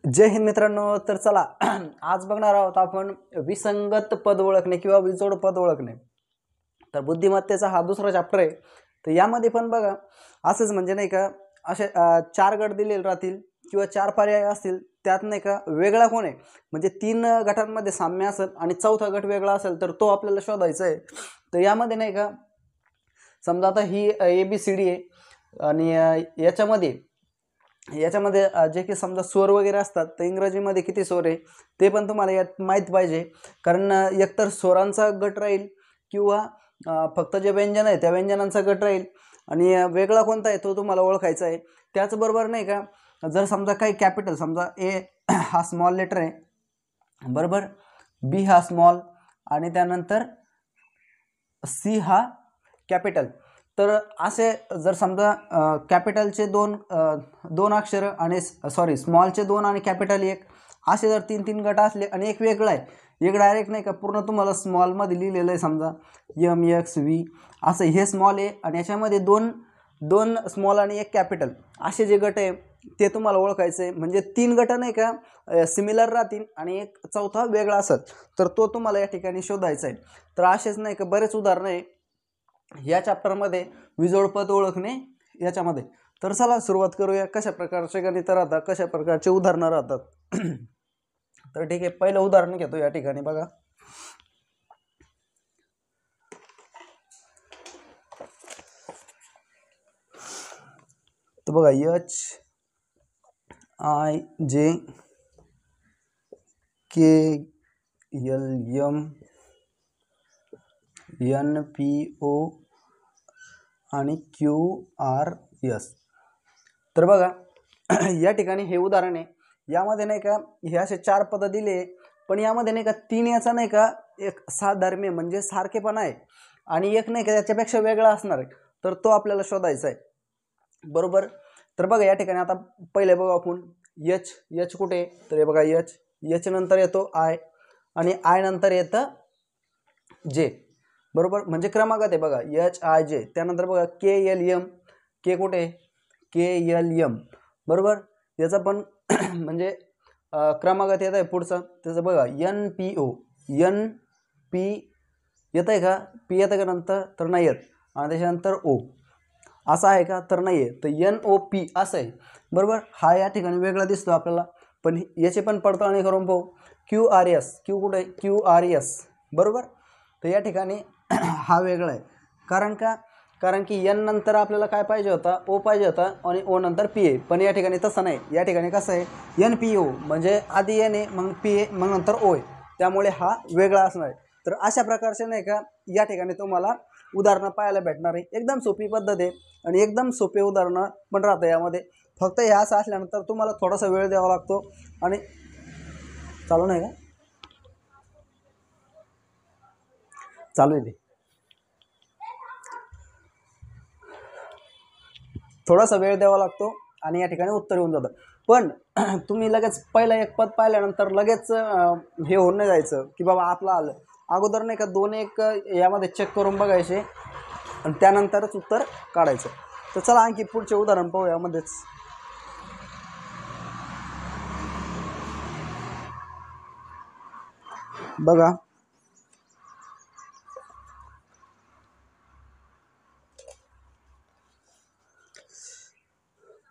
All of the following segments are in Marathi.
जय हिंद मित्रांनो. तर चला आज बघणार आहोत आपण विसंगत पद ओळखणे किंवा विजोड पद ओळखणे. तर बुद्धिमत्तेचा हा दुसरा चॅप्टर आहे. तर यामध्ये पण बघा असंच म्हणजे नाही का असे 4 गट दिलेले राहतील किंवा 4 पर्याय असतील. त्यात नाही का वेगळा कोण आहे म्हणजे 3 गटांमध्ये साम्य असेल आणि चौथा गट वेगळा असेल तर तो आपल्याला शोधायचा आहे. तर यामध्ये नाही का समजा आता ही ABCD आहे आणि याच्यामध्ये जे की समजा स्वर वगैरे असतात तर इंग्रजीमध्ये किती स्वर आहे ते पण तुम्हाला यात माहीत पाहिजे. कारण एकतर स्वरांचा गट राहील किंवा फक्त जे व्यंजन आहे त्या व्यंजनांचा गट राहील आणि वेगळा कोणता आहे तो तुम्हाला ओळखायचा आहे. त्याचबरोबर नाही का जर समजा काही कॅपिटल समजा ए हा स्मॉल लेटर आहे बरोबर, बी हा स्मॉल आणि त्यानंतर सी हा कॅपिटल. तर असे जर समजा कॅपिटलचे दोन अक्षर आणि स्मॉलचे 2 आणि कॅपिटल 1 असे जर 3 गट असले आणि एक वेगळा आहे, एक डायरेक्ट नाही का पूर्ण तुम्हाला स्मॉलमध्ये लिहिलेलं आहे समजा MXV असं हे स्मॉल आहे आणि याच्यामध्ये दोन स्मॉल आणि एक कॅपिटल असे जे गट आहे ते तुम्हाला ओळखायचं आहे. म्हणजे 3 गट नाही का सिमिलर राहतील आणि एक चौथा वेगळा असेल तर तो तुम्हाला या ठिकाणी शोधायचा आहे. तर असेच नाही का बरेच उदाहरणं आहे या चॅप्टरमध्ये विजोड पद ओळखणे याच्यामध्ये. तर चला सुरुवात करूया. कशा प्रकारचे गणित राहतात, कशा प्रकारचे उदाहरणं राहतात. तर ठीक आहे, पहिलं उदाहरण घेतो या ठिकाणी बघा. तर बघा HIJKLM NPO आणि QRS. तर बघा या ठिकाणी हे उदाहरण आहे. यामध्ये नाही का हे असे 4 पद दिले पण यामध्ये नाही का 3 याचा नाही का एक साधर्म्य म्हणजे सारखेपणा आहे आणि एक नाही का त्याच्यापेक्षा वेगळा असणार आहे तर तो आपल्याला शोधायचा आहे बरोबर. तर बघा या ठिकाणी आता पहिले बघा आपण H कुठे, तर हे बघा H नंतर येतो I आणि I नंतर येतं J बरोबर, म्हणजे क्रमागत आहे बघा HIJ. त्यानंतर बघा KLM, के कुठे KLM बरोबर, याचा पण म्हणजे क्रमागत येत आहे पुढचं. त्याचं बघा NPO येत आहे का, P येतं का नंतर, तर नाही येत आणि त्याच्यानंतर O असं आहे का, तर नाही आहे. तर NOP असं आहे बरोबर. हा या ठिकाणी वेगळा दिसतो आपल्याला पण याची पण पडताळणी करून पाहू. QRS, Q कुठे QRS बरोबर. तर या ठिकाणी हा वेगळा आहे कारण की N नंतर आपल्याला काय पाहिजे होता, O पाहिजे होता आणि O नंतर PA, पण या ठिकाणी तसं नाही. या ठिकाणी कसं आहे NPO म्हणजे आधी N आहे मग PA मग नंतर O आहे, त्यामुळे हा वेगळा असणार आहे. तर अशा प्रकारचे नाही का या ठिकाणी तुम्हाला उदाहरणं पाहायला भेटणार आहे. एकदम सोपी पद्धत आहे आणि एकदम सोपे उदाहरणं पण राहतं यामध्ये. फक्त हे असं असल्यानंतर तुम्हाला थोडासा वेळ द्यावा लागतो. आणि चालू नाही का, चालू आहे ते, थोडासा वेळ द्यावा लागतो आणि या ठिकाणी उत्तर येऊन जातं. पण तुम्ही लगेच पहिला एक पद पाहिल्यानंतर लगेच हे होऊन नाही जायचं की बाबा आपलं आलं. अगोदर नाही का 2-1 यामध्ये चेक करून बघायचे आणि त्यानंतरच उत्तर काढायचं. तर चला आणखी पुढचे उदाहरण पाहू. यामध्येच बघा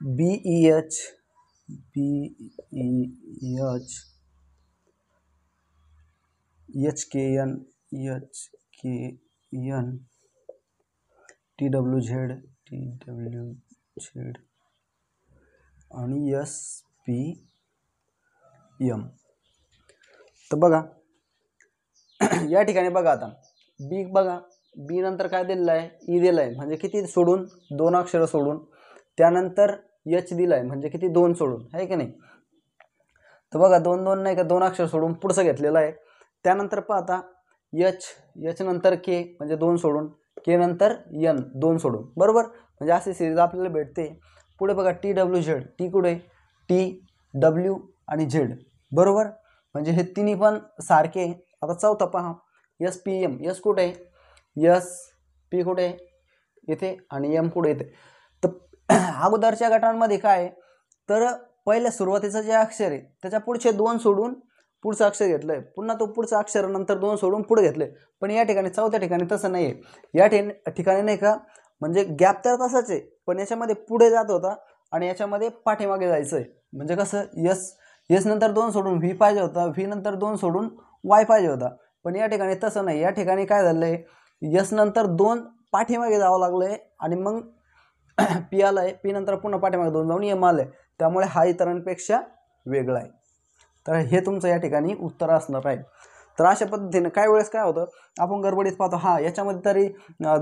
BEH HKN TWZ आणि SPM. तर बघा या ठिकाणी बघा आता बी नंतर काय दिलेलं आहे, ई दिलं आहे म्हणजे किती सोडून 2 अक्षर सोडून. त्यानंतर H दिलं आहे म्हणजे किती 2 सोडून, आहे की नाही. तर बघा 2 नाही का 2 अक्षर सोडून पुढचं घेतलेलं आहे. त्यानंतर पाहता H नंतर K म्हणजे 2 सोडून, K नंतर N 2 सोडून बरोबर, म्हणजे अशी सिरीज आपल्याला भेटते. पुढे बघा TWZ, T कुठे TW आणि Z बरोबर, म्हणजे हे तिन्ही पण सारखे. आता चौथा पहा SPM, S कुठे SP कुठे येथे आणि M कुठे येते. तर अगोदरच्या गटांमध्ये काय तर पहिल्या सुरुवातीचं जे अक्षर आहे त्याच्या पुढचे 2 सोडून पुढचं अक्षर घेतलंय, पुन्हा तो पुढचं अक्षर नंतर 2 सोडून पुढे घेतलंय. पण या ठिकाणी चौथ्या ठिकाणी तसं नाही आहे. या ठिकाणी नाही का म्हणजे गॅप तर तसाच आहे, पण याच्यामध्ये पुढे जात होता आणि याच्यामध्ये पाठीमागे जायचं आहे. म्हणजे कसं यस नंतर 2 सोडून व्ही पाहिजे होता, व्ही नंतर 2 सोडून वाय पाहिजे होता. पण या ठिकाणी तसं नाही. या ठिकाणी काय झालंय, यस नंतर 2 पाठीमागे जावं लागलंय आणि मग पी आलाय, पी नंतर पुन्हा पाठीमागे 2 जाऊन एम आलंय. त्यामुळे हा इतरांपेक्षा वेगळा आहे. तर हे तुमचं या ठिकाणी उत्तर असणार आहे. तर अशा पद्धतीने काय वेळेस काय होतं, आपण गडबडीत पाहतो याच्यामध्ये तरी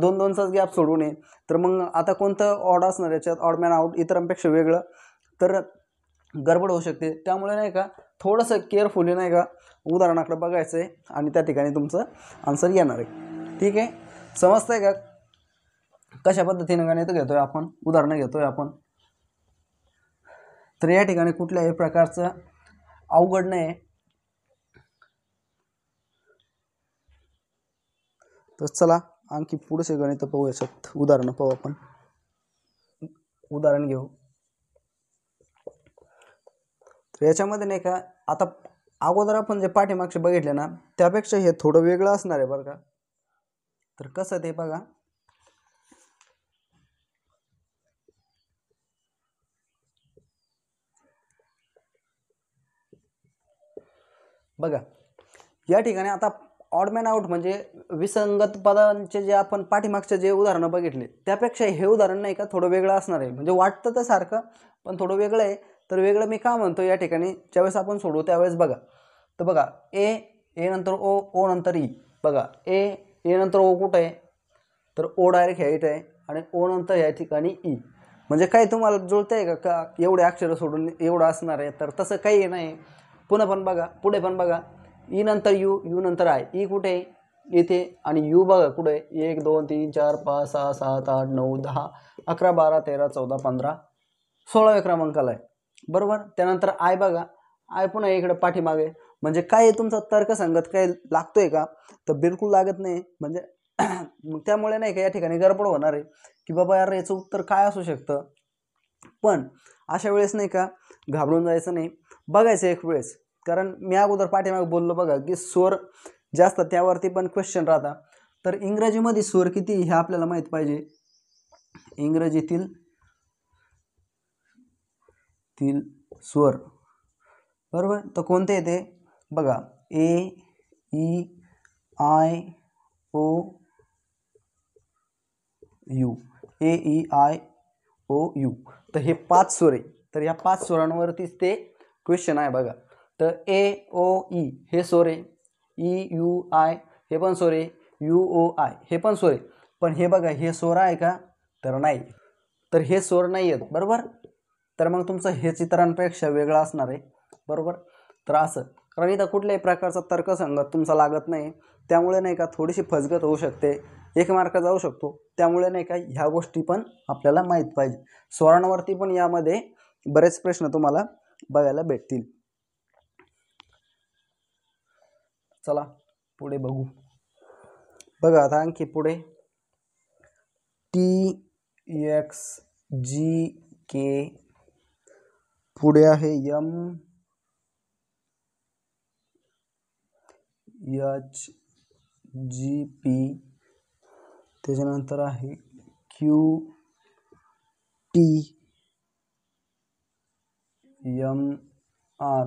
2-2चाच गॅप सोडू नये, तर मग आता कोणतं ऑड असणार याच्यात, ऑड मॅन आउट इतरांपेक्षा वेगळं, तर गडबड होऊ शकते. त्यामुळे नाही का थोडंसं केअरफुली नाही का उदाहरणाकडे बघायचं आहे आणि त्या ठिकाणी तुमचं आन्सर येणार आहे. ठीक आहे, समजतंय का कशा पद्धतीने गणित घेतोय आपण, उदाहरणं घेतोय आपण. तर या ठिकाणी कुठल्याही प्रकारचं अवघड नाही. तर चला आणखी पुढचे गणित पाहू, याच्यात उदाहरणं पाहू आपण. उदाहरण घेऊ. तर याच्यामध्ये नाही का आता अगोदर आपण जे पाठीमागचे बघितले ना त्यापेक्षा हे थोडं वेगळं असणार आहे बरं का. तर कसं ते बघा, बघा या ठिकाणी आता ऑड मॅन आउट म्हणजे विसंगत पदांचे जे आपण पाठीमागचे जे उदाहरणं बघितले त्यापेक्षा हे उदाहरण नाही का थोडं वेगळं असणार आहे. म्हणजे वाटतं तर सारखं पण थोडं वेगळं आहे. तर वेगळं मी का म्हणतो, या ठिकाणी ज्यावेळेस आपण सोडवू त्यावेळेस बघा, तर बघा ए नंतर ओ नंतर ई. बघा ए नंतर ओ कुठं आहे, तर ओ डायरेक्ट ह्या इथं आहे आणि ओ नंतर या ठिकाणी ई. म्हणजे काय तुम्हाला जुळतंय का एवढे अक्षरं सोडून एवढं असणार आहे, तर तसं काही नाही. पुन्हा पण बघा, पुढे पण बघा, ई नंतर यू नंतर आय. ई कुठे आहे इथे आणि यू बघा कुठे आहे, 1 2 3 4 5 6 7 8 9 10 11 12 13 14 15 16व्या क्रमांकाला आहे बरोबर. त्यानंतर आय बघा, आय पुन्हा इकडे पाठीमागे. म्हणजे काय तुमचा तर्कसंगत काय लागतोय का, तर बिलकुल लागत नाही. म्हणजे त्यामुळे नाही का या ठिकाणी गडबड होणार आहे की बाबा यार याचं उत्तर काय असू शकतं. पण अशा वेळेस नाही का घाबरून जायचं नाही, बघायचं एक वेळेस. कारण मी अगोदर पाठीमागे बोललो बघा की स्वर जास्त त्यावरती पण क्वेश्चन राहता. तर इंग्रजीमध्ये स्वर किती हे आपल्याला माहित पाहिजे. इंग्रजीतील स्वर बरोबर, तर कोणते येते बघा, A E I O U, A E I O U. तर हे 5 स्वर आहे. तर या 5 स्वरांवरतीच ते क्वेश्चन आहे बघा. तर ए ओ ई हे स्वर आहे, ई यू आय हे पण स्वर आहे, यू ओ आय हे पण स्वर आहे. पण हे बघा हे स्वर आहे का, तर नाही. तर हे स्वर नाही आहेत बरोबर. तर मग तुमचं हेच इतरांपेक्षा वेगळं असणार आहे बरोबर. तर असं, कारण इथं कुठल्याही प्रकारचा तर्कसंगत तुमचा लागत नाही. त्यामुळे नाही का थोडीशी फसगत होऊ शकते, 1 मार्क जाऊ शकतो. त्यामुळे नाही का ह्या गोष्टी पण आपल्याला माहीत पाहिजे. स्वरांवरती पण यामध्ये बरेच प्रश्न तुम्हाला बघायला भेटतील. चला पुढे बघू. बघा आता आणखी पुढे TXGK, पुढे आहे MHGP, त्याच्यानंतर आहे QTMR,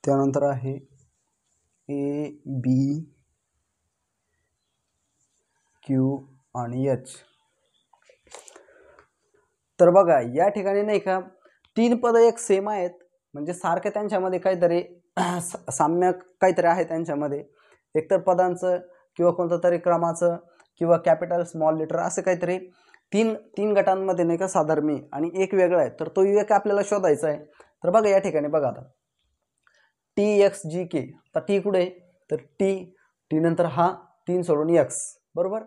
त्यानंतर आहे ABQ आणि H. तर बघा या ठिकाणी नाही का 3 पद एक सेम आहेत, म्हणजे सारखे त्यांच्यामध्ये काहीतरी साम्य काहीतरी आहे त्यांच्यामध्ये. एकतर पदांचं किंवा कोणतं तरी क्रमाचं किंवा कॅपिटल स्मॉल लेटर असं काहीतरी तीन गटांमध्ये नाही का साधर्मी आणि एक वेगळा आहे. तर तो एक आपल्याला शोधायचा आहे. तर बघा या ठिकाणी बघा आता TXGK, तर टी कुठे, तर टी नंतर हा 3 सोडून एक्स बरोबर.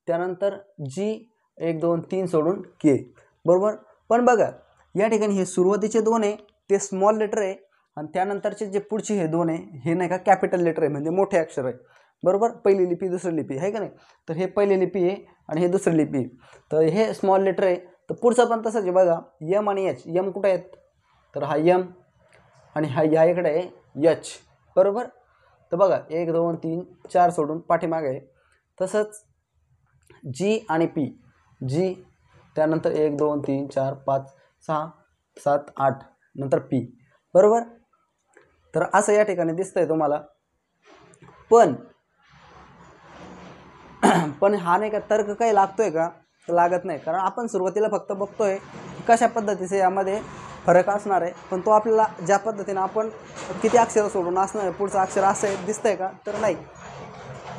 त्यानंतर जी 1 2 3 सोडून के बरोबर. पण बघा या ठिकाणी हे सुरुवातीचे 2 आहे ते स्मॉल लेटर आहे आणि त्यानंतरचे जे पुढचे हे 2 आहे हे नाही का कॅपिटल लेटर आहे, म्हणजे मोठे अक्षर आहे बरोबर. पहिली लिपी दुसरी लिपी आहे का नाही. तर हे पहिली लिपी आहे आणि हे दुसरी लिपी आहे. तर हे स्मॉल लेटर आहे. तर पुढचं पण तसंच आहे बघा, एम आणि एच. एम कुठे आहेत, तर हा M आणि हा या इकडे आहे H, बरोबर. तर बघा 1 2 3 4 सोडून पाठीमागे आहे. तसंच G आणि P, G त्यानंतर 1 2 3 4 5 6 7 8 नंतर P, बरोबर. तर असं या ठिकाणी दिसतंय तुम्हाला. पण हा नाही का तर्क काही लागतोय का, तर लागत नाही. कारण आपण सुरुवातीला फक्त बघतोय कशा पद्धतीचे यामध्ये फरक असणार आहे, पण तो आपल्याला ज्या पद्धतीने आपण किती अक्षर सोडून असणार आहे पुढचं अक्षर असं दिसतंय का, तर नाही.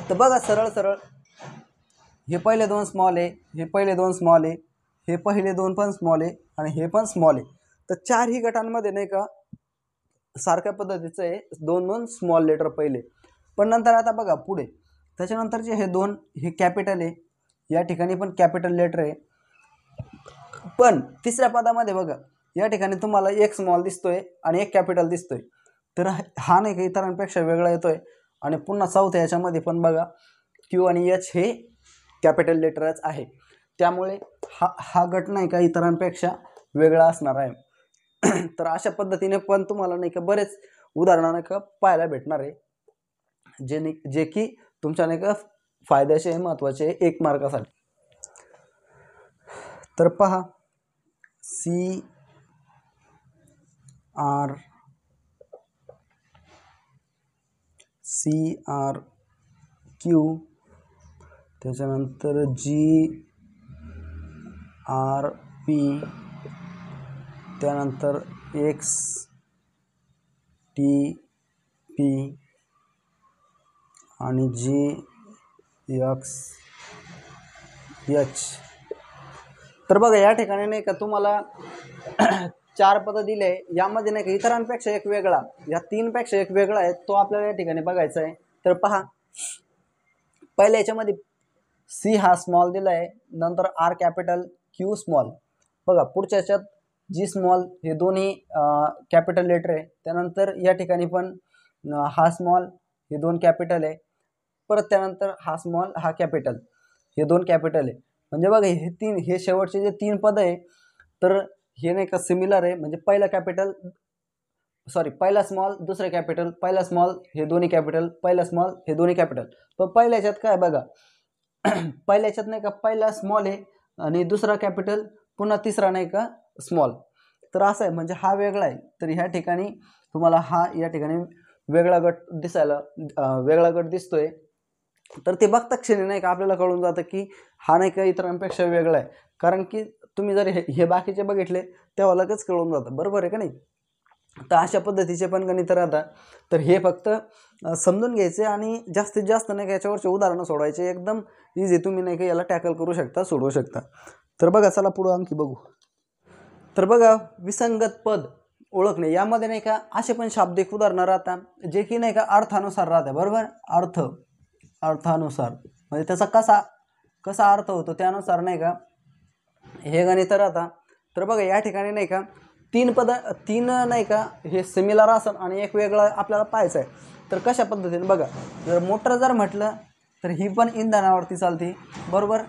तर बघा सरळ सरळ हे पहिले 2 स्मॉल आहे, हे पहिले 2 स्मॉल आहे, हे पहिले 2 पण स्मॉल आहे आणि हे पण स्मॉल आहे. तर चारही गटांमध्ये नाही का सारख्या पद्धतीचं आहे 2-2 स्मॉल लेटर पहिले. पण नंतर आता बघा पुढे त्याच्यानंतरचे हे 2 हे कॅपिटल आहे, या ठिकाणी पण कॅपिटल लेटर आहे. पण तिसऱ्या पदामध्ये बघा या ठिकाणी तुम्हाला एक स्मॉल दिसतोय आणि एक कॅपिटल दिसतोय. तर हा नाही का इतरांपेक्षा वेगळा येतोय. आणि पुन्हा चौथ्या याच्यामध्ये पण बघा Q आणि H हे कॅपिटल लेटरच आहे. त्यामुळे हा गट नाही का इतरांपेक्षा वेगळा असणार आहे. तर अशा पद्धतीने पण तुम्हाला नाही का बरेच उदाहरणं नाही का पाहायला भेटणार आहे, जे की तुमच्या नाही का फायद्याचे महत्त्वाचे 1 मार्कासाठी. तर पहा CRQ त्याच्यानंतर GRP त्यानंतर XTP आणि GXH. तर बघा या ठिकाणी नाही का तुम्हाला 4 पदं दिले, यामध्ये नाही का इतरांपेक्षा एक वेगळा, या 3 पेक्षा एक वेगळा आहे, तो आपल्याला या ठिकाणी बघायचा आहे. तर पहा पहिल्या याच्यामध्ये C हा स्मॉल दिला आहे, नंतर R कॅपिटल Q स्मॉल. बघा पुढच्या याच्यात G स्मॉल हे दोन्ही कॅपिटल लेटर आहे. त्यानंतर या ठिकाणी पण हा स्मॉल हे 2 कॅपिटल आहे. परत त्यानंतर हा स्मॉल हा कॅपिटल हे 2 कॅपिटल आहे. म्हणजे बघा हे शेवटचे जे 3 पद आहे तर हे नाही का सिमिलर आहे. म्हणजे पहिला स्मॉल दुसरा कॅपिटल, पहिला स्मॉल हे दोन्ही कॅपिटल, पहिला स्मॉल हे दोन्ही कॅपिटल. पण पहिल्या याच्यात काय बघा पहिल्या याच्यात नाही का पहिला स्मॉल आहे आणि दुसरा कॅपिटल, पुन्हा तिसरा नाही का स्मॉल. तर असं आहे, म्हणजे हा वेगळा आहे. तर ह्या ठिकाणी तुम्हाला हा या ठिकाणी वेगळा गट दिसतोय. तर ते बघता क्षणी नाही का आपल्याला कळून जातं की हा नाही का इतरांपेक्षा वेगळा आहे. कारण की तुम्ही जर हे बाकीचे बघितले तेव्हा लगेच कळून जातं, बरोबर आहे का नाही. तर अशा पद्धतीचे पण गणित राहतात. तर हे फक्त समजून घ्यायचे आणि जास्तीत जास्त नाही का याच्यावरचे उदाहरणं सोडवायचे. एकदम इझी, तुम्ही नाही का याला टॅकल करू शकता, सोडवू शकता. तर बघा चला पुढं आणखी बघू. तर बघा विसंगत पद ओळखणे, यामध्ये नाही का असे पण शाब्दिक उदाहरणं राहतात जे की नाही का अर्थानुसार राहतात, बरोबर. अर्थानुसार म्हणजे त्याचा कसा अर्थ होतो त्यानुसार नाही का हे गणित राहतात. तर बघा या ठिकाणी नाही का 3 नाही का हे सिमिलर असेल आणि एक वेगळं आपल्याला पाहायचं आहे. तर कशा पद्धतीने बघा, जर मोटर जर म्हटलं तर ही पण इंधनावरती चालते, बरोबर.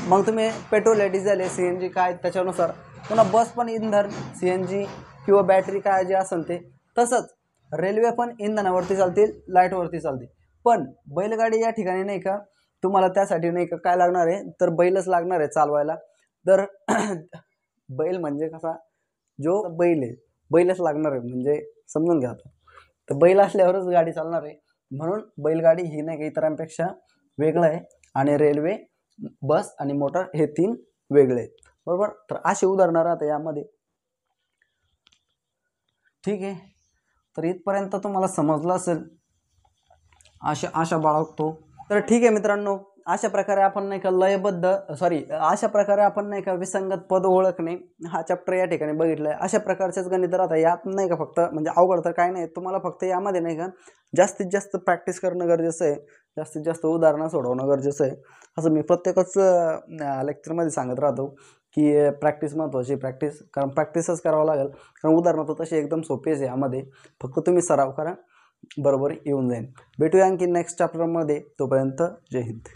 मग तुम्ही पेट्रोल आहे, डिझेल आहे, CNG काय त्याच्यानुसार. पुन्हा बस पण इंधन CNG किंवा बॅटरी काय जे असेल ते. तसंच रेल्वे पण इंधनावरती चालतील, लाईटवरती चालते. पण बैलगाडी या ठिकाणी नाही का तुम्हाला त्यासाठी नाही का काय लागणार आहे, तर बैलच लागणार आहे चालवायला. तर बैल म्हणजे कसा जो बैल आहे, बैलच लागणार आहे, म्हणजे समजून घ्या. तर बैल असल्यावरच गाडी चालणार आहे. म्हणून बैलगाडी ही नाही का इतरांपेक्षा वेगळं आहे आणि रेल्वे, बस आणि मोटर हे 3 वेगळे आहेत, बरोबर. तर अशी उदाहरणं राहतात यामध्ये. ठीक आहे, तर इथपर्यंत तुम्हाला समजलं असेल आशा बाळगतो. तर ठीक आहे मित्रांनो, अशा प्रकारे आपण नाही का अशा प्रकारे आपण नाही का विसंगत पद ओळखणे हा चॅप्टर या ठिकाणी बघितलाय. अशा प्रकारचेच गणित राहतात यात नाही का. फक्त म्हणजे अवघड तर काय नाही, तुम्हाला फक्त यामध्ये नाही का जास्तीत जास्त प्रॅक्टिस करणं गरजेचं आहे, जास्तीत जास्त उदाहरणं सोडवणं गरजेचं आहे. असं मी प्रत्येकच लेक्चरमध्ये सांगत राहतो की प्रॅक्टिस महत्त्वाची, कारण प्रॅक्टिसच करावं लागेल. कारण उदाहरणं तर तशी एकदम सोपीच आहे यामध्ये, फक्त तुम्ही सराव करा, बरोबर येऊन जाईल. भेटूया आणखी नेक्स्ट चॅप्टरमध्ये. तोपर्यंत जय हिंद.